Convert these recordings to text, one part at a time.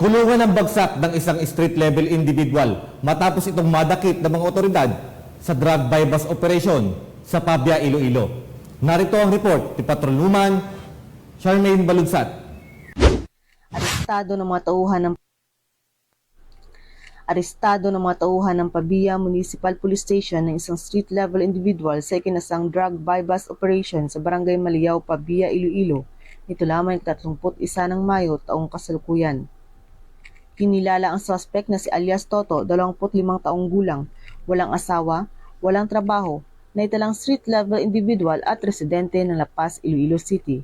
Kulungan ng bagsak ng isang street-level individual matapos itong madakip ng mga otoridad sa drug bypass operation sa Pabia, Iloilo. Narito ang report ni Patrolwoman Charmaine Balunsat. Arestado ng mga tauhan ng Pabia Municipal Police Station ng isang street-level individual sa ikinasang drug bypass operation sa Barangay Maliao, Pabia, Iloilo. Ito lamang 31 ng Mayo taong kasalukuyan. Kinilala ang suspect na si alias Toto, 25 taong gulang, walang asawa, walang trabaho, na italang street-level individual at residente ng La Paz, Iloilo City.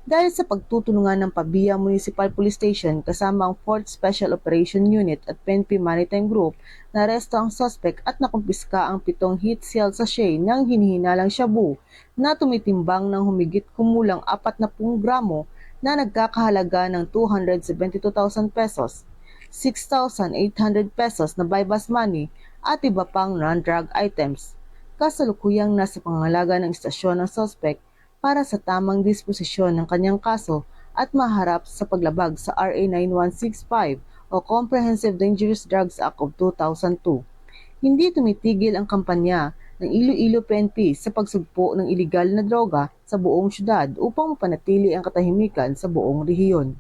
Dahil sa pagtutulungan ng Pabia Municipal Police Station kasama ang 4th Special Operation Unit at PNP Maritime Group, naresto ang suspect at nakumpiska ang 7 heat cell sachet ng hinihinalang shabu na tumitimbang ng humigit kumulang 40 gramo na nagkakahalaga ng 272,000 pesos, 6,800 pesos na bypass money at iba pang non-drug items. Kasalukuyang nasa pangangalaga ng istasyon ng suspect para sa tamang disposisyon ng kanyang kaso at maharap sa paglabag sa RA 9165 o Comprehensive Dangerous Drugs Act of 2002. Hindi tumitigil ang kampanya ng Iloilo PNP sa pagsugpo ng iligal na droga sa buong syudad upang mapanatili ang katahimikan sa buong rehiyon.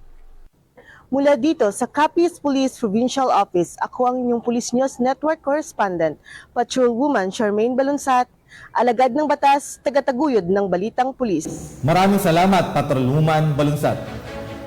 Mula dito sa Capiz Police Provincial Office, ako ang inyong Police News Network Correspondent, Patrolwoman Charmaine Balunsat, alagad ng batas, tagataguyod ng balitang pulis. Maraming salamat, Patrolwoman Balunsat.